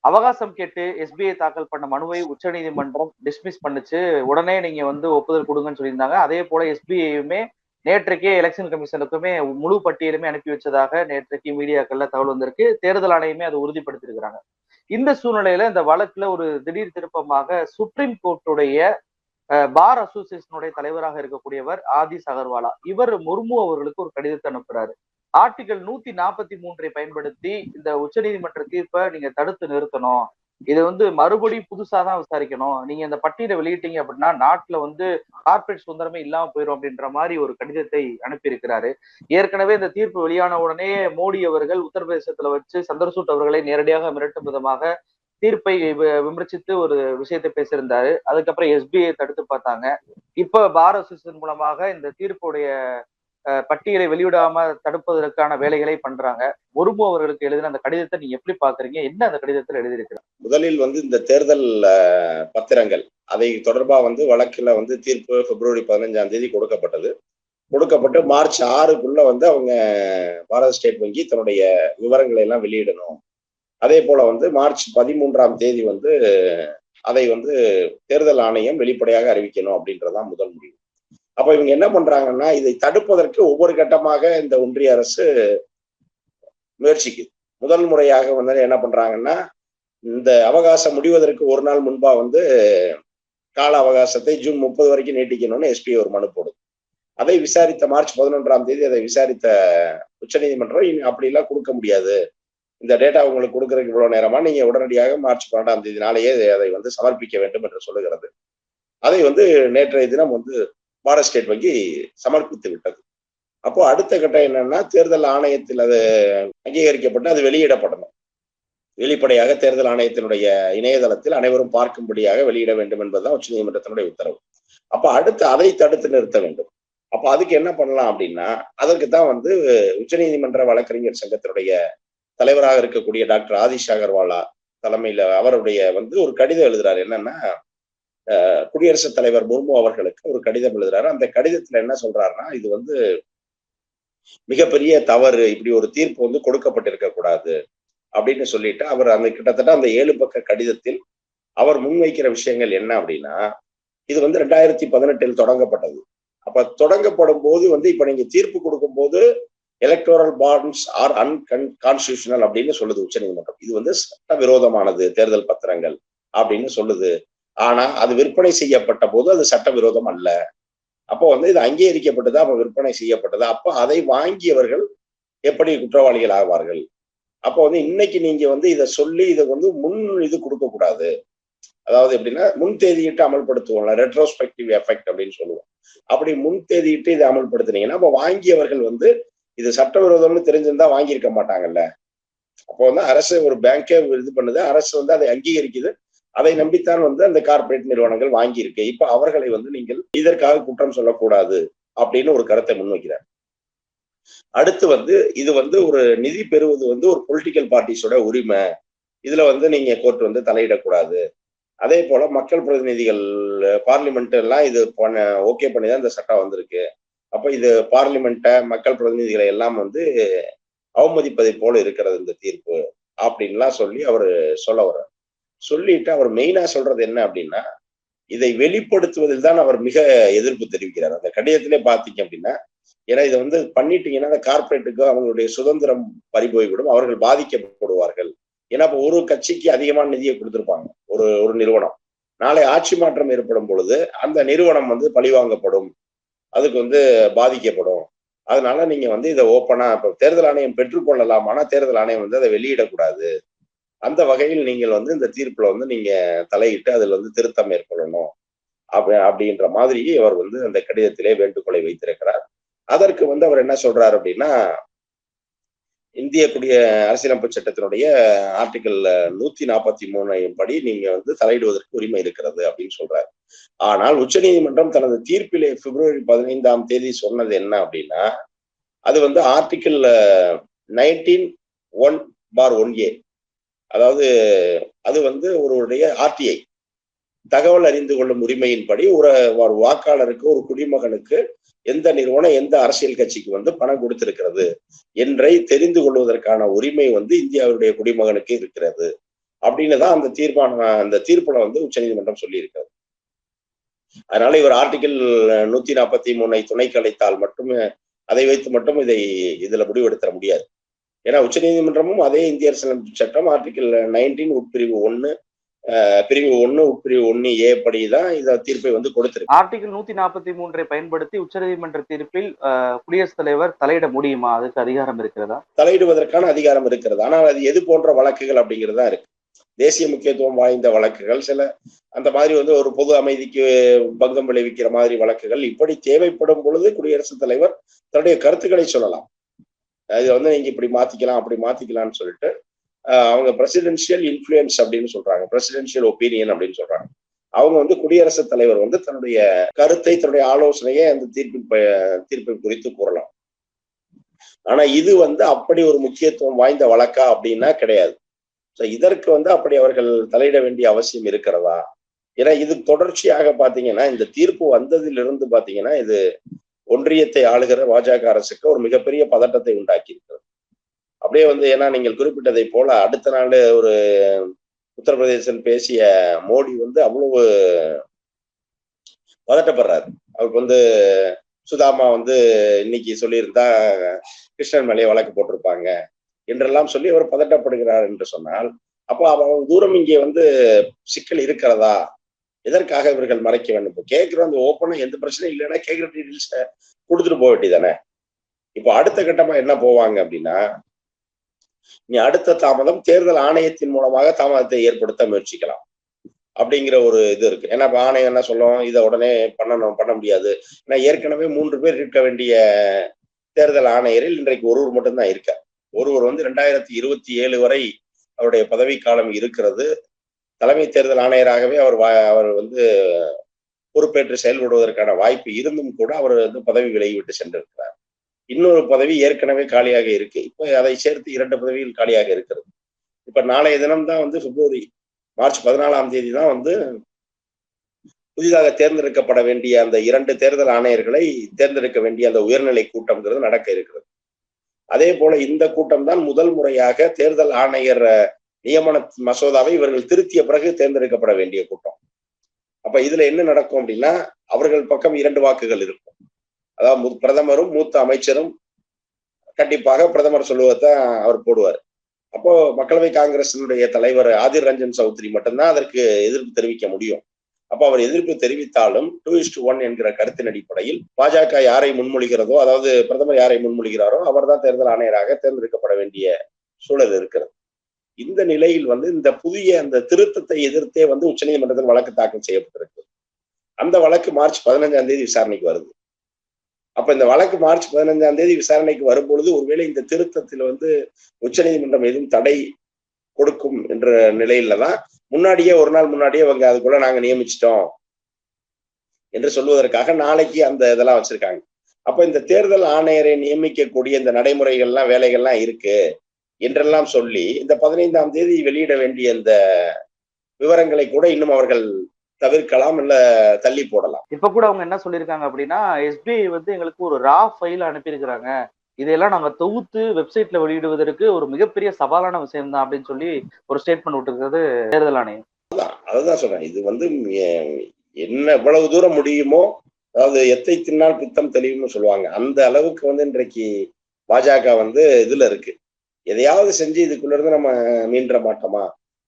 அவகாசம் கேட்டு எஸ்பிஐ தாக்கல் பண்ண மனுவை உச்சநீதிமன்றம் டிஸ்மிஸ் பண்ணுச்சு. உடனே நீங்க வந்து ஒப்புதல் கொடுங்கன்னு சொல்லியிருந்தாங்க. அதே போல எஸ்பிஐயுமே நேற்றைக்கே எலெக்ஷன் கமிஷனுக்குமே முழு பட்டியலுமே அனுப்பி வச்சதாக நேற்றைக்கு மீடியாக்கள்ல தகவல் வந்திருக்கு. தேர்தல் ஆணையமே அதை உறுதிப்படுத்தியிருக்கிறாங்க. இந்த சூழ்நிலையில இந்த வழக்குல ஒரு திடீர் திருப்பமாக சுப்ரீம் கோர்ட்டுடைய பார் அசோசியேஷனுடைய தலைவராக இருக்கக்கூடியவர் ஆதிஷ் அகர்வாலா இவர் முர்மு அவர்களுக்கு ஒரு கடிதத்தை அனுப்புறாரு. ஆர்டிகல் 143 பயன்படுத்தி இந்த உச்சநீதிமன்ற தீர்ப்பை நீங்க தடுத்து நிறுத்தணும். இது வந்து மறுபடியும் புதுசாதான் விசாரிக்கணும். நீங்க இந்த பட்டியலை வெளியிட்டீங்க அப்படின்னா நாட்டுல வந்து கார்பரேட் சுதந்திரமே இல்லாம போயிடும் அப்படின்ற மாதிரி ஒரு கடிதத்தை அனுப்பியிருக்கிறாரு. ஏற்கனவே இந்த தீர்ப்பு வெளியான உடனே மோடி அவர்கள் உத்தரப்பிரதேசத்துல வச்சு சந்திரசூட் அவர்களை நேரடியாக மிரட்டும் விதமாக தீர்ப்பை விமர்சித்து ஒரு விஷயத்தை பேசியிருந்தாரு. அதுக்கப்புறம் எஸ்பிஐ தடுத்து பார்த்தாங்க. இப்ப பார் அசோசியேஷன் மூலமாக இந்த தீர்ப்புடைய பட்டியலை வெளியிடாம தடுப்பதற்கான வேலைகளை பண்றாங்க. முர்மு அவர்களுக்கு எழுதின அந்த கடிதத்தை நீங்க எப்படி பாக்குறீங்க? என்ன அந்த கடிதத்தில் எழுதியிருக்கிறார்? முதலில் வந்து இந்த தேர்தல் பத்திரங்கள் அதை தொடர்பா வந்து வழக்குல வந்து தீர்ப்பு பிப்ரவரி 15 கொடுக்கப்பட்டு மார்ச் 6க்குள்ள வந்து அவங்க பாரத ஸ்டேட் வங்கி தன்னுடைய விவரங்களை எல்லாம் வெளியிடணும். அதே போல வந்து மார்ச் 13 வந்து அதை வந்து தேர்தல் ஆணையம் வெளிப்படையாக அறிவிக்கணும் அப்படின்றதான் முதல் முடிவு. அப்ப இவங்க என்ன பண்றாங்கன்னா, இதை தடுப்பதற்கு ஒவ்வொரு கட்டமாக இந்த ஒன்றிய அரசு முயற்சிக்குது. முதல் முறையாக வந்து என்ன பண்றாங்கன்னா, இந்த அவகாசம் முடிவதற்கு ஒரு நாள் முன்பா வந்து கால அவகாசத்தை ஜூன் 30 வரைக்கும் நீட்டிக்கணும்னு எஸ்பி ஒரு மனு போடுது. அதை விசாரித்த மார்ச் 11 அதை விசாரித்த உச்சநீதிமன்றம் அப்படி எல்லாம் கொடுக்க முடியாது, இந்த டேட்டா உங்களுக்கு கொடுக்கறதுக்கு இவ்வளவு நேரமா, நீங்க உடனடியாக மார்ச் 12 நாளையே அதை வந்து சமர்ப்பிக்க வேண்டும் என்று சொல்லுகிறது. அதை வந்து நேற்றைய தினம் வந்து பாரத ஸ்டேட் வங்கி சமர்ப்பித்து விட்டது. அப்போ அடுத்த கட்டம் என்னன்னா, தேர்தல் ஆணையத்தில் அது அங்கீகரிக்கப்பட்டு அது வெளியிடப்படணும். வெளிப்படையாக தேர்தல் ஆணையத்தினுடைய இணையதளத்தில் அனைவரும் பார்க்கும்படியாக வெளியிட வேண்டும் என்பதுதான் உச்சநீதிமன்றத்தினுடைய உத்தரவு. அப்ப அடுத்து அதை தடுத்து நிறுத்த வேண்டும். அப்ப அதுக்கு என்ன பண்ணலாம் அப்படின்னா, அதற்கு தான் வந்து உச்சநீதிமன்ற வழக்கறிஞர் சங்கத்தினுடைய தலைவராக இருக்கக்கூடிய டாக்டர் ஆதிஷ் அகர்வாலா தலைமையில அவருடைய வந்து ஒரு கடிதம் எழுதுறாரு. என்னன்னா, குடியரசுத் தலைவர் முர்மு அவர்களுக்கு ஒரு கடிதம் எழுதுறாரு. அந்த கடிதத்துல என்ன சொல்றாருன்னா, இது வந்து மிகப்பெரிய தவறு, இப்படி ஒரு தீர்ப்பு வந்து கொடுக்கப்பட்டிருக்க கூடாது அப்படின்னு சொல்லிட்டு அவர் அந்த கிட்டத்தட்ட அந்த 7 பக்க கடிதத்தில் அவர் முன்வைக்கிற விஷயங்கள் என்ன அப்படின்னா, இது வந்து 2018 தொடங்கப்பட்டது. அப்ப தொடங்கப்படும் போது வந்து இப்ப நீங்க தீர்ப்பு கொடுக்கும் போது எலக்டோரல் பாண்ட்ஸ் ஆர் அன்கான்ஸ்டிடியூஷனல் அப்படின்னு சொல்லுது உச்சநீதிமன்றம். இது வந்து சட்டவிரோதமானது தேர்தல் பத்திரங்கள் அப்படின்னு சொல்லுது. ஆனா அது விற்பனை செய்யப்பட்ட போது அது சட்டவிரோதம் அல்ல. அப்போ வந்து இது அங்கீகரிக்கப்பட்டதா, அப்ப விற்பனை செய்யப்பட்டதா, அப்ப அதை வாங்கியவர்கள் எப்படி குற்றவாளிகள் ஆவார்கள்? அப்போ வந்து இன்னைக்கு நீங்க வந்து இதை சொல்லி இதை வந்து இது கொடுக்க கூடாது. அதாவது எப்படின்னா, முன் தேதியிட்டு அமல்படுத்துவோம்ல, ரெட்ரோஸ்பெக்டிவ் எஃபெக்ட் அப்படின்னு சொல்லுவோம். அப்படி முன் தேதியிட்டு இதை அமல்படுத்தினீங்கன்னா அப்ப வாங்கியவர்கள் வந்து இது சட்டவிரோதம்னு தெரிஞ்சிருந்தா வாங்கியிருக்க மாட்டாங்கல்ல. அப்போ வந்து அரசு ஒரு பேங்கே இது பண்ணுது, அரசு வந்து அதை அங்கீகரிக்குது, அதை நம்பித்தான் வந்து அந்த கார்பரேட் நிறுவனங்கள் வாங்கியிருக்கு. இப்ப அவர்களை வந்து நீங்கள் இதற்காக குற்றம் சொல்லக்கூடாது அப்படின்னு ஒரு கருத்தை முன்வைக்கிறார். அடுத்து வந்து இது வந்து ஒரு நிதி பெறுவது வந்து ஒரு பொலிட்டிக்கல் பார்ட்டிஸோட உரிமை, இதுல வந்து நீங்க கோர்ட் வந்து தலையிடக்கூடாது. அதே போல மக்கள் பிரதிநிதிகள் பார்லிமெண்ட் எல்லாம் இது ஓகே பண்ணிதான் இந்த சட்டம் வந்திருக்கு. அப்ப இது பார்லிமெண்ட மக்கள் பிரதிநிதிகளை எல்லாம் வந்து அவமதிப்பதை போல இருக்கிறது இந்த தீர்ப்பு அப்படின்லாம் சொல்லி அவர் சொல்ல வர்றார். சொல்லிட்டு அவர் மெயினா சொல்றது என்ன அப்படின்னா, இதை வெளிப்படுத்துவதில் தான் அவர் மிக எதிர்ப்பு தெரிவிக்கிறார். அந்த கடிதத்திலே பாத்தீங்க அப்படின்னா, ஏன்னா இதை வந்து பண்ணிட்டீங்கன்னா அந்த கார்பரேட்டுக்கு அவங்களுடைய சுதந்திரம் பறிபோய்விடும், அவர்கள் பாதிக்கப்படுவார்கள். ஏன்னா இப்ப ஒரு கட்சிக்கு அதிகமான நிதியை கொடுத்திருப்பாங்க ஒரு நிறுவனம், நாளை ஆட்சி மாற்றம் ஏற்படும் பொழுது அந்த நிறுவனம் வந்து பழிவாங்கப்படும், அதுக்கு வந்து பாதிக்கப்படும். அதனால நீங்க வந்து இதை ஓப்பனா இப்ப தேர்தல் ஆணையம் பெற்றுக்கொள்ளலாம், ஆனா தேர்தல் ஆணையம் வந்து அதை வெளியிடக்கூடாது. அந்த வகையில் நீங்கள் வந்து இந்த தீர்ப்புல வந்து நீங்க தலையிட்டு அதில் வந்து திருத்தம் மேற்கொள்ளணும் அப்படின்ற மாதிரி அவர் வந்து அந்த கடிதத்திலே வேண்டுகோளை வைத்திருக்கிறார். அதற்கு வந்து அவர் என்ன சொல்றாரு அப்படின்னா, இந்திய அரசியலமைப்பு சட்டத்தினுடைய ஆர்டிகல் 143 படி நீங்க வந்து தலையிடுவதற்கு உரிமை இருக்கிறது அப்படின்னு சொல்றாரு. ஆனால் உச்சநீதிமன்றம் தனது தீர்ப்பிலே பிப்ரவரி 15 சொன்னது என்ன அப்படின்னா, அது வந்து ஆர்டிகல் 19(1)(1)A, அதாவது அது வந்து ஒருவருடைய ஆர்டிஐ தகவல் அறிந்து கொள்ளும் உரிமையின்படி ஒரு வாக்காளருக்கு, ஒரு குடிமகனுக்கு எந்த நிறுவனம் எந்த அரசியல் கட்சிக்கு வந்து பணம் கொடுத்திருக்கிறது என்றை தெரிந்து கொள்வதற்கான உரிமை வந்து இந்தியாவுடைய குடிமகனுக்கு இருக்கிறது. அப்படின்னு தான் அந்த தீர்ப்புல வந்து உச்சநீதிமன்றம் சொல்லி இருக்காரு. அதனால இவர் ஆர்டிகிள் 143 துணை கலைத்தால் மட்டுமே அதை வைத்து மட்டும் இதுல முடிவெடுத்த முடியாது. ஏன்னா உச்சநீதிமன்றமும் அதே இந்திய அரசியலமைப்பு சட்டம் ஆர்டிகிள் 19 உட்பிரிவு 1 பிரிவு 1 உட்பிரிவு 1A படிதான் இந்த தீர்ப்பை வந்து கொடுத்திருக்கு. ஆர்டிகிள் 143 பயன்படுத்தி உச்சநீதிமன்ற தீர்ப்பில் குடியரசுத் தலைவர் தலையிட முடியுமா? அதுக்கு அதிகாரம் இருக்கிறதா? தலையிடுவதற்கான அதிகாரம் இருக்கிறது. ஆனால் அது எது போன்ற வழக்குகள் அப்படிங்கிறதா இருக்கு. தேசிய முக்கியத்துவம் வாய்ந்த வழக்குகள், சில அந்த மாதிரி வந்து ஒரு பொது அமைதிக்கு பங்கம் விளைவிக்கிற மாதிரி வழக்குகள், இப்படி தேவைப்படும் பொழுது குடியரசுத் தலைவர் தன்னுடைய கருத்துக்களை சொல்லலாம். இது வந்து நீங்க இப்படி மாத்திக்கலாம் அப்படி மாத்திக்கலாம்னு சொல்லிட்டு அவங்க பிரசிடென்சியல் இன்ஃபுளுயன்ஸ் அப்படின்னு சொல்றாங்க, பிரசிடென்சியல் ஒப்பீனியன் அப்படின்னு சொல்றாங்க. அவங்க வந்து குடியரசுத் தலைவர் வந்து தன்னுடைய கருத்தை, தன்னுடைய ஆலோசனையை அந்த தீர்ப்பை குறித்து கூறலாம். ஆனா இது வந்து அப்படி ஒரு முக்கியத்துவம் வாய்ந்த வழக்கா அப்படின்னா கிடையாது. இதற்கு வந்து அப்படி அவர்கள் தலையிட வேண்டிய அவசியம் இருக்கிறதா? ஏன்னா இது தொடர்ச்சியாக பாத்தீங்கன்னா இந்த தீர்ப்பு வந்ததிலிருந்து பாத்தீங்கன்னா இது ஒன்றியத்தை ஆளுகிற பாஜக அரசுக்கு ஒரு மிகப்பெரிய பதட்டத்தை உண்டாக்கி இருக்கிறது. அப்படியே வந்து ஏன்னா நீங்கள் குறிப்பிட்டதை போல அடுத்த நாள் ஒரு உத்தரப்பிரதேசம் பேசிய மோடி வந்து அவ்வளவு பதட்டப்படுறாரு. அவருக்கு வந்து சுதாமா வந்து இன்னைக்கு சொல்லியிருந்தா கிருஷ்ணன் மேலேயே வழக்கு போட்டிருப்பாங்க என்றெல்லாம் சொல்லி அவர் பதட்டப்படுகிறார் என்று சொன்னால், அப்போ அவங்க தூரம் இங்கே வந்து சிக்கல் இருக்கிறதா? எதற்காக இவர்கள் மறைக்க வேண்டும்? இப்போ கேட்கிறோம் அந்த ஓப்பனா எந்த பிரச்சனையும் இல்லைன்னா கேட்கிற டீட்டெயில்ஸை கொடுத்துட்டு போக வேண்டியதானே. இப்போ அடுத்த கட்டமா என்ன போவாங்க அப்படின்னா, நீ அடுத்த தாமதம் தேர்தல் ஆணையத்தின் மூலமாக தாமதத்தை ஏற்படுத்த முயற்சிக்கலாம் அப்படிங்கிற ஒரு இது இருக்கு. ஏன்னா இப்ப ஆணையம் என்ன சொல்லும், இதை உடனே பண்ண முடியாது. ஏன்னா ஏற்கனவே 3 பேர் இருக்க வேண்டிய தேர்தல் ஆணையரில் இன்றைக்கு ஒருவர் மட்டும்தான் இருக்கார். ஒருவர் வந்து 2027 வரை அவருடைய பதவி காலம் இருக்கிறது. தலைமை தேர்தல் ஆணையராகவே அவர் வந்து பொறுப்பேற்று செயல்படுவதற்கான வாய்ப்பு இருந்தும் கூட அவர் வந்து பதவி விலகிவிட்டு சென்றிருக்கிறார். இன்னொரு பதவி ஏற்கனவே காலியாக இருக்கு. இப்ப அதை சேர்த்து 2 பதவிகள் காலியாக இருக்கிறது. இப்ப நாளைய தினம் தான் வந்து மார்ச் 14 தான் வந்து புதிதாக தேர்ந்தெடுக்கப்பட வேண்டிய அந்த 2 தேர்தல் ஆணையர்களை தேர்ந்தெடுக்க வேண்டிய அந்த உயர்நிலை கூட்டம்ங்கிறது நடக்க இருக்கிறது. அதே போல இந்த கூட்டம் தான் முதல் முறையாக தேர்தல் ஆணையர் நியமன மசோதாவை இவர்கள் திருத்திய பிறகு தேர்ந்தெடுக்கப்பட வேண்டிய கூட்டம். அப்ப இதுல என்ன நடக்கும் அப்படின்னா, அவர்கள் பக்கம் 2 வாக்குகள் இருக்கும். அதாவது பிரதமரும் மூத்த அமைச்சரும் கண்டிப்பாக பிரதமர் சொல்லுவதான் அவர் போடுவார். அப்போ மக்களவை காங்கிரசினுடைய தலைவர் ஆதிர் ரஞ்சன் சௌத்ரி மட்டும்தான் அதற்கு எதிர்ப்பு தெரிவிக்க முடியும். அப்போ அவர் எதிர்ப்பு தெரிவித்தாலும் 2:1 என்கிற கருத்தின் அடிப்படையில் பாஜக யாரை முன்மொழிகிறதோ, அதாவது பிரதமர் யாரை முன்மொழிகிறாரோ அவர் தான் தேர்தல் ஆணையராக தேர்ந்தெடுக்கப்பட வேண்டிய சூழல் இருக்கிறது. இந்த நிலையில் வந்து இந்த புதிய அந்த திருத்தத்தை எதிர்த்தே வந்து உச்சநீதிமன்றத்தில் வழக்கு தாக்கல் செய்யப்பட்டிருக்கு. அந்த வழக்கு மார்ச் 15 விசாரணைக்கு வருது. அப்ப இந்த வழக்கு மார்ச் 15 விசாரணைக்கு வரும்பொழுது ஒருவேளை இந்த திருத்தத்தில் வந்து உச்சநீதிமன்றம் எதுவும் தடை கொடுக்கும் என்ற நிலையில தான் முன்னாடியே ஒரு நாள் முன்னாடியே அவங்க அதுக்குள்ள நாங்க நியமிச்சிட்டோம் என்று சொல்வதற்காக நாளைக்கு அந்த இதெல்லாம் வச்சிருக்காங்க. அப்ப இந்த தேர்தல் ஆணையரை நியமிக்கக்கூடிய இந்த நடைமுறைகள்லாம் வேலைகள்லாம் இருக்கு என்றெல்லாம் சொல்லி இந்த 15 வெளியிட வேண்டிய இந்த விவரங்களை கூட இன்னும் அவர்கள் தவிர்க்கலாம், இல்ல தள்ளி போடலாம். இப்ப கூட அவங்க என்ன சொல்லியிருக்காங்க அப்படின்னா, எஸ்பிஐ வந்து எங்களுக்கு ஒரு ரா ஃபைல் அனுப்பியிருக்கிறாங்க, இதையெல்லாம் நாங்க தொகுத்து வெப்சைட்ல வெளியிடுவதற்கு ஒரு மிகப்பெரிய சவாலான விஷயம் தான் அப்படின்னு சொல்லி ஒரு ஸ்டேட்மெண்ட் விட்டுருக்கிறது தேர்தல் ஆணையம். அதுதான் சொல்றேன். இது வந்து என்ன எவ்வளவு தூரம் முடியுமோ, அதாவது எத்தை தின்னால் பித்தம் தெளிவுன்னு சொல்லுவாங்க, அந்த அளவுக்கு வந்து இன்றைக்கு பாஜக வந்து இதுல இருக்கு. எதையாவது செஞ்சு இதுக்குள்ள இருந்து நம்ம மீண்ட மாட்டோமா?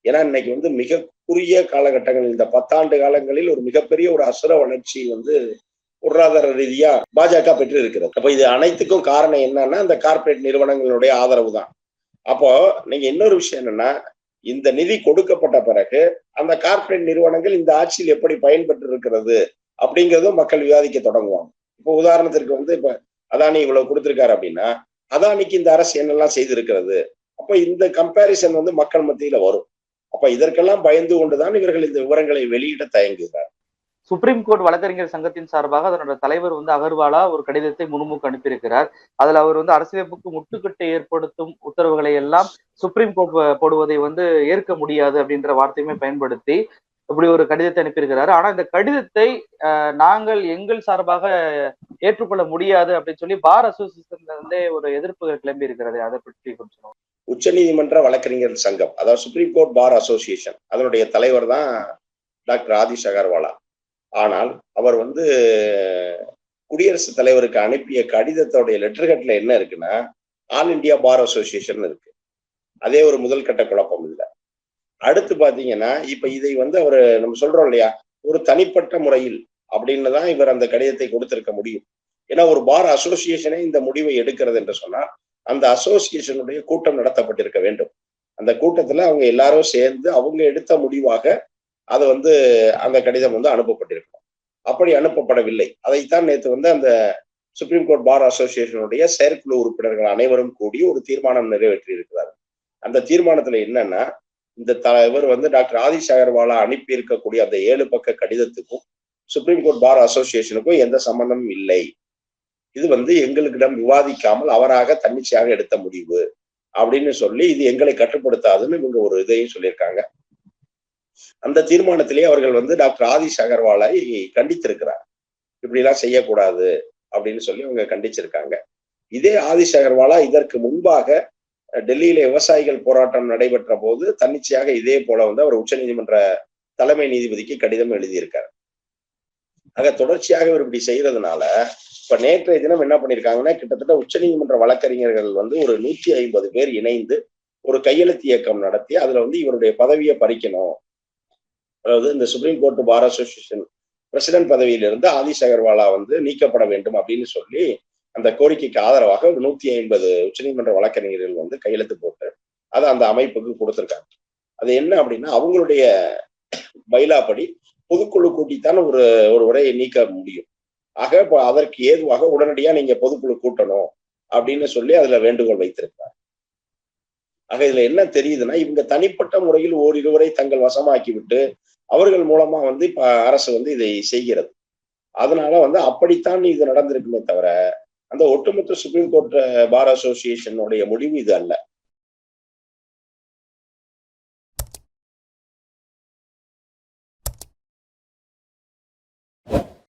ஏன்னா இன்னைக்கு வந்து மிக குறுகிய காலகட்டங்களில் இந்த 10 ஆண்டு காலங்களில் ஒரு மிகப்பெரிய ஒரு அசுர வளர்ச்சி வந்து பொருளாதார ரீதியா பாஜக பெற்று இருக்கிறது. அப்ப இது அனைத்துக்கும் காரணம் என்னன்னா இந்த கார்பரேட் நிறுவனங்களுடைய ஆதரவு தான். அப்போ நீங்க இன்னொரு விஷயம் என்னன்னா, இந்த நிதி கொடுக்கப்பட்ட பிறகு அந்த கார்பரேட் நிறுவனங்கள் இந்த ஆட்சியில் எப்படி பயன்பெற்று இருக்கிறது அப்படிங்கிறதும் மக்கள் விவாதிக்க தொடங்குவாங்க. இப்போ உதாரணத்திற்கு வந்து இப்ப அதானி இவ்வளவு கொடுத்திருக்காரு அப்படின்னா, அதானிக்கு இந்த அரசு என்னெல்லாம் செய்திருக்கிறது, அப்ப இந்த கம்பேரிசன் வந்து மக்கள் மத்தியில வரும். அப்ப இதற்கெல்லாம் பயந்து கொண்டுதான் இவர்கள் இந்த விவரங்களை வெளியிட தயங்குகிறார். சுப்ரீம் கோர்ட் வழக்கறிஞர் சங்கத்தின் சார்பாக அதனோட தலைவர் வந்து அகர்வாலா ஒரு கடிதத்தை முன்முக்கு அனுப்பியிருக்கிறார். அதுல அவர் வந்து அரசியலமைப்புக்கு முட்டுக்கட்டை ஏற்படுத்தும் உத்தரவுகளை எல்லாம் சுப்ரீம் கோர்ட் போடுவதை வந்து ஏற்க முடியாது அப்படின்ற வார்த்தையுமே பயன்படுத்தி இப்படி ஒரு கடிதத்தை அனுப்பியிருக்கிறாரு. ஆனா இந்த கடிதத்தை நாங்கள் எங்கள் சார்பாக ஏற்றுக்கொள்ள முடியாது அப்படின்னு சொல்லி பார் அசோசியேஷன்ல இருந்தே ஒரு எதிர்ப்பு கிளம்பி இருக்கிறது. அதை பற்றி கொஞ்சம் உச்சநீதிமன்ற வழக்கறிஞர் சங்கம், அதாவது சுப்ரீம் கோர்ட் பார் அசோசியேஷன், அதனுடைய தலைவர் தான் டாக்டர் ஆதிஷ் அகர்வாலா. ஆனால் அவர் வந்து குடியரசுத் தலைவருக்கு அனுப்பிய கடிதத்தோடைய லெட்டர்ஹெட்ல என்ன இருக்குன்னா, ஆல் இந்தியா பார் அசோசியேஷன் இருக்கு. அதே ஒரு முதல் கட்ட குழப்பம் இல்லை. அடுத்து பாத்தீங்கன்னா, இப்ப இதை வந்து அவரு நம்ம சொல்றோம் இல்லையா, ஒரு தனிப்பட்ட முறையில் அப்படின்னு தான் இவர் அந்த கடிதத்தை கொடுத்திருக்க முடியும். ஏன்னா ஒரு பார் அசோசியேஷனே இந்த முடிவை எடுக்கிறது என்று சொன்னால் அந்த அசோசியேஷனுடைய கூட்டம் நடத்தப்பட்டிருக்க வேண்டும். அந்த கூட்டத்துல அவங்க எல்லாரும் சேர்ந்து அவங்க எடுத்த முடிவாக அது வந்து அந்த கடிதம் வந்து அனுப்பப்பட்டிருக்கும். அப்படி அனுப்பப்படவில்லை. அதைத்தான் நேற்று வந்து அந்த சுப்ரீம் கோர்ட் பார் அசோசியேஷனுடைய செயற்குழு உறுப்பினர்கள் அனைவரும் கூடி ஒரு தீர்மானம் நிறைவேற்றி இருக்கிறார். அந்த தீர்மானத்துல என்னன்னா, இந்த இவர் வந்து டாக்டர் ஆதிஷ் அகர்வாலா அனுப்பி இருக்கக்கூடிய அந்த 7 பக்க கடிதத்துக்கும் சுப்ரீம் கோர்ட் பார் அசோசியேஷனுக்கும் எந்த சம்பந்தமும் இல்லை. இது வந்து எங்களுக்கிடம் விவாதிக்காமல் அவராக தன்னிச்சையாக எடுத்த முடிவு அப்படின்னு சொல்லி இது எங்களை கட்டுப்படுத்தாதுன்னு இவங்க ஒரு இதையும் சொல்லியிருக்காங்க. அந்த தீர்மானத்திலேயே அவர்கள் வந்து டாக்டர் ஆதிஷ் அகர்வாலை கண்டித்திருக்கிறார். இப்படி எல்லாம் செய்யக்கூடாது அப்படின்னு சொல்லி அவங்க கண்டிச்சிருக்காங்க. இதே ஆதிஷ் அகர்வாலா இதற்கு முன்பாக டெல்லியில விவசாயிகள் போராட்டம் நடைபெற்ற போது தன்னிச்சையாக இதே போல வந்து அவர் உச்சநீதிமன்ற தலைமை நீதிபதிக்கு கடிதம் எழுதியிருக்கார். ஆக தொடர்ச்சியாக இவர் இப்படி செய்யறதுனால இப்ப நேற்றைய தினம் என்ன பண்ணிருக்காங்கன்னா, கிட்டத்தட்ட உச்சநீதிமன்ற வழக்கறிஞர்கள் வந்து ஒரு 150 பேர் இணைந்து ஒரு கையெழுத்து இயக்கம் நடத்தி அதுல வந்து இவருடைய பதவியை பறிக்கணும், அதாவது இந்த supreme court bar association president பதவியிலிருந்து ஆதிஷ் அகர்வாலா வந்து நீக்கப்பட வேண்டும் அப்படின்னு சொல்லி அந்த கோரிக்கைக்கு ஆதரவாக ஒரு 150 உச்சநீதிமன்ற வழக்கறிஞர்கள் வந்து கையெழுத்து போட்டு அதை அந்த அமைப்புக்கு கொடுத்திருக்காங்க. அது என்ன அப்படின்னா, அவங்களுடைய பைலாப்படி பொதுக்குழு கூட்டித்தான் ஒரு உரையை நீக்க முடியும். ஆக இப்ப அதற்கு ஏதுவாக உடனடியா நீங்க பொதுக்குழு கூட்டணும் அப்படின்னு சொல்லி அதுல வேண்டுகோள் வைத்திருக்கிறார். ஆக இதுல என்ன தெரியுதுன்னா, இவங்க தனிப்பட்ட முறையில் ஓரிருவரை தங்கள் வசமாக்கி விட்டு அவர்கள் மூலமா வந்து இப்ப அரசு வந்து இதை செய்கிறது. அதனால வந்து அப்படித்தான் இது நடந்திருக்குமே தவிர அந்த ஒட்டுமொத்த சுப்ரீம் கோர்ட் பார் அசோசியேஷனுடைய முடிவு இது அல்ல.